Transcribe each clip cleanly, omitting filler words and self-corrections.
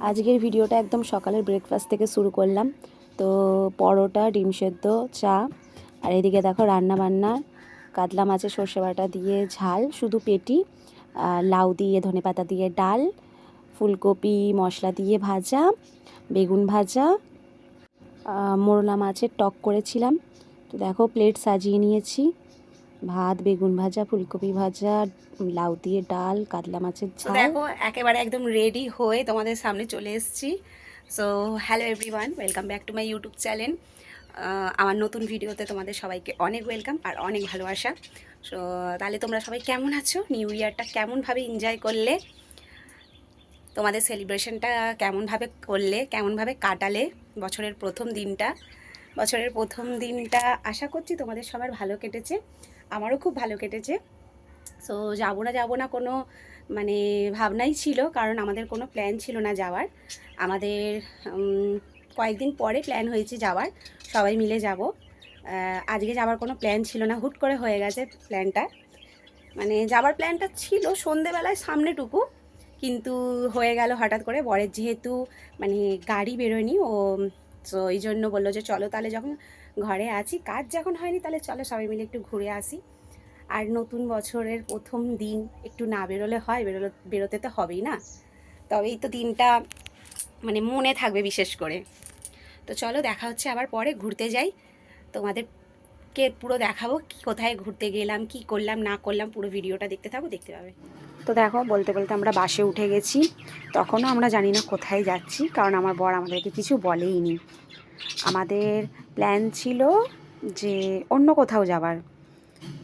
আজকের ভিডিওটা একদম সকালের ব্রেকফাস্ট থেকে শুরু করলাম। তো পরোটা, ডিম সেদ্ধ, চা, আর এদিকে দেখো রান্না বান্না, কাতলা মাছের সর্ষে বাটা দিয়ে ঝাল, শুধু পেটি, লাউ দিয়ে ধনেপাতা দিয়ে ডাল, ফুলকপি মশলা দিয়ে ভাজা, বেগুন ভাজা, মোরলা মাছের টক করেছিলাম। তো দেখো প্লেট সাজিয়ে নিয়েছি, ভাত, বেগুন ভাজা, ফুলকপি ভাজা, লাউ দিয়ে ডাল, কাতলা মাছের ঝাল। দেখো একেবারে একদম রেডি হয়ে তোমাদের সামনে চলে এসেছি। So hello everyone, welcome back to my YouTube channel. আমার নতুন ভিডিওতে তোমাদের সবাইকে অনেক ওয়েলকাম আর অনেক ভালোবাসা। সো তাহলে তোমরা সবাই কেমন আছো? নিউ ইয়ারটা কেমনভাবে এনজয় করলে? তোমাদের সেলিব্রেশনটা কেমনভাবে করলে, কেমনভাবে কাটালে বছরের প্রথম দিনটা? আশা করছি তোমাদের সবার ভালো কেটেছে, আমারও খুব ভালো কেটেছে। সো যাবো না কোনো মানে ভাবনাই ছিল, কারণ আমাদের কোনো প্ল্যান ছিল না যাওয়ার। আমাদের কয়েকদিন পরে প্ল্যান হয়েছে যাওয়ার, সবাই মিলে যাব। আজকে যাওয়ার কোনো প্ল্যান ছিল না, হুট করে হয়ে গেছে প্ল্যানটা। মানে যাওয়ার প্ল্যানটা ছিল সন্ধেবেলায় সামনেটুকু, কিন্তু হয়ে গেল হঠাৎ করে। বরের যেহেতু মানে গাড়ি বেরোয়নি ও, তো এই জন্য বললো যে চলো তাহলে, যখন ঘরে আছি, কাজ যখন হয়নি, তাহলে চলো সবাই মিলে একটু ঘুরে আসি। আর নতুন বছরের প্রথম দিন একটু না বেরোলে হয়? বেরোতে তো হবেই না, তবেই তো দিনটা মানে মনে থাকবে বিশেষ করে। তো চলো দেখা হচ্ছে আবার পরে, ঘুরতে যাই, তোমাদেরকে পুরো দেখাবো কোথায় ঘুরতে গেলাম, কি করলাম না করলাম, পুরো ভিডিওটা দেখতে থাকো, দেখতে পাবে। তো দেখো বলতে বলতে আমরা বাসে উঠে গেছি। তখনও আমরা জানি না কোথায় যাচ্ছি, কারণ আমার বর আমাদেরকে কিছু বলেইনি। আমাদের প্ল্যান ছিল যে অন্য কোথাও যাবার।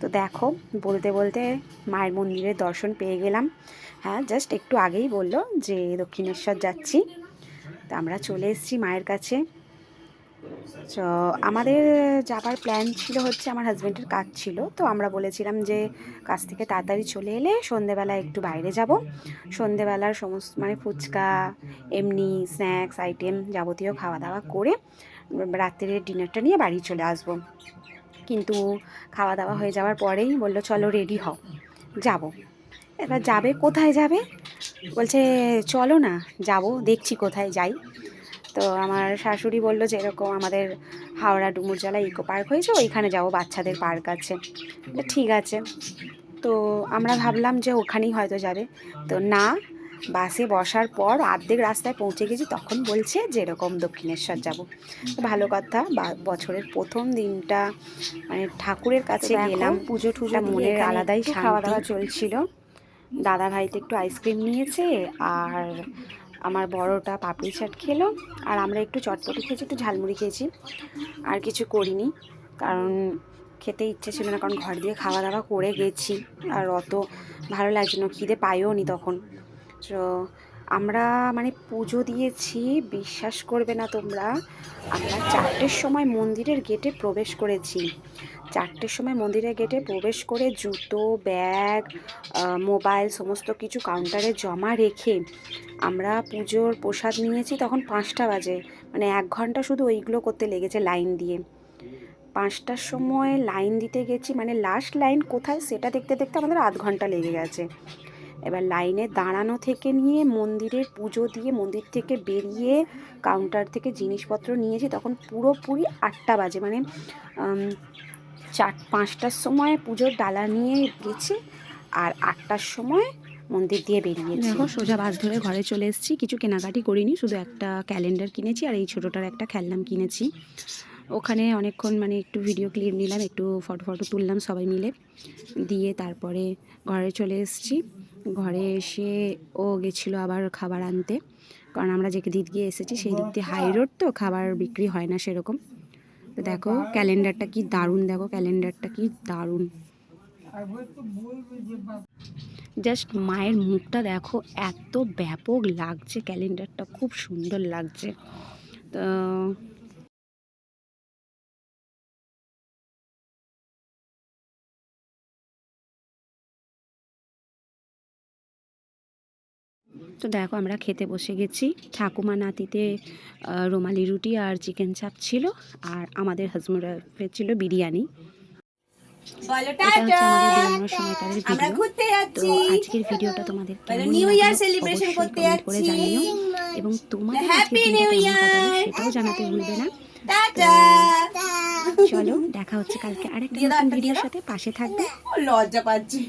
তো দেখো বলতে বলতে মায়ের মন্দিরের দর্শন পেয়ে গেলাম। হ্যাঁ, জাস্ট একটু আগেই বললো যে দক্ষিণেশ্বর যাচ্ছি, তো আমরা চলে এসেছি মায়ের কাছে। তো আমাদের যাবার প্ল্যান ছিল হচ্ছে, আমার হাজব্যান্ডের কাজ ছিল, তো আমরা বলেছিলাম যে কাজ থেকে তাড়াতাড়ি চলে এলে সন্ধেবেলা একটু বাইরে যাব, সন্ধেবেলার সমস্ত মানে ফুচকা, এমনি স্ন্যাক্স আইটেম যাবতীয় খাওয়া দাওয়া করে রাত্রের ডিনারটা নিয়ে বাড়ি চলে আসব। কিন্তু খাওয়া দাওয়া হয়ে যাওয়ার পরেই বললো চলো রেডি হও, যাব। এবার যাবে কোথায় যাবে? বলছে চলো না, যাব, দেখছি কোথায় যাই। তো আমার শাশুড়ি বললো যে এরকম আমাদের হাওড়া ডুমুরজলা ইকো পার্ক হয়েছে, ওইখানে যাবো, বাচ্চাদের পার্ক আছে। ঠিক আছে, তো আমরা ভাবলাম যে ওখানেই হয়তো যাবে। তো না, বাসে বসার পর অর্ধেক রাস্তায় পৌঁছে গেছি, তখন বলছে যে এরকম দক্ষিণেশ্বর যাব। তো ভালো কথা, বছরের প্রথম দিনটা মানে ঠাকুরের কাছে গেলাম, পুজো টুজো মনের আলাদাই খাওয়া দাওয়া চলছিল। দাদা ভাইতে একটু আইসক্রিম নিয়েছে, আর আমার বড়টা পাপড়ি চাট খেলো, আর আমরা একটু চটপটি খেয়েছি, একটু ঝালমুড়ি খেয়েছি, আর কিছু করিনি, কারণ খেতে ইচ্ছে ছিল না, কারণ ঘর দিয়ে খাওয়া দাওয়া করে গেছি, আর অত ভালো লাগছিল না, খিদে পাইও নি তখন। তো আমরা মানে পুজো দিয়েছি, বিশ্বাস করবে না তোমরা, আমরা 4টের সময় মন্দিরের গেটে প্রবেশ করেছি। 4টের সময় মন্দিরের গেটে প্রবেশ করে জুতো, ব্যাগ, মোবাইল সমস্ত কিছু কাউন্টারে জমা রেখে আমরা পুজোর প্রসাদ নিয়েছি। তখন 5টা বাজে, মানে 1 ঘন্টা শুধু ওইগুলো করতে লেগেছে লাইন দিয়ে। 5টার সময় লাইন দিতে গেছি, মানে লাস্ট লাইন কোথায় সেটা দেখতে দেখতে আমাদের আধ ঘন্টা লেগে গেছে। এবার লাইনে দাঁড়ানো থেকে নিয়ে মন্দিরের পুজো দিয়ে মন্দির থেকে বেরিয়ে কাউন্টার থেকে জিনিসপত্র নিয়েছি, তখন পুরোপুরি 8টা বাজে, মানে 5টার সময় পুজোর ডালা নিয়ে গেছি, আর 8টার সময় মন্দির দিয়ে বেরিয়েছি। দেখো সোজা বাস ধরে ঘরে চলে এসেছি, কিছু কেনাকাটি করিনি, শুধু একটা ক্যালেন্ডার কিনেছি আর এই ছোটোটার একটা খেলনাম কিনেছি। ওখানে অনেকক্ষণ মানে একটু ভিডিও ক্লিপ নিলাম, একটু ফটো তুললাম সবাই মিলে, দিয়ে তারপরে ঘরে চলে এসেছি। ঘরে এসে ও গেছিলো আবার খাবার আনতে, কারণ আমরা যে দিক দিয়ে এসেছি সেই দিক দিয়ে হাই রোড, তো খাবার বিক্রি হয় না সেরকম। তো দেখো ক্যালেন্ডারটা কি দারুণ, দেখো ক্যালেন্ডারটা কি দারুণ, জাস্ট মায়ের মুখটা দেখো, এত ব্যাপক লাগছে, ক্যালেন্ডারটা খুব সুন্দর লাগছে। তো তো দেখো আমরা খেতে বসে গেছি। ঠাকুমা নাতিতে রুমালি রুটি আর চিকেন চাপ ছিল, আর আমাদের হাজবেন্ডের ছিল বিরিয়ানি। এটা হচ্ছে আমাদের বেরোনোর সময়কারের ভিডিও। তো আজকের ভিডিওটা তোমাদের কেমন লাগলো অবশ্যই কমেন্ট করে জানিও। এবং তোমাদের হ্যাপি আজকের নিউ দিনটা কেমন কাটালো ইয়ার। সেটাও জানাতে ভুলবে না। টাটা। চলো দেখা হচ্ছে কালকে আরেকটা দিয়ে দাও, নতুন একটা দিয়ে ভিডিওর দাও। সাথে, পাশে থাকবে। লজ্জা পাচ্ছি।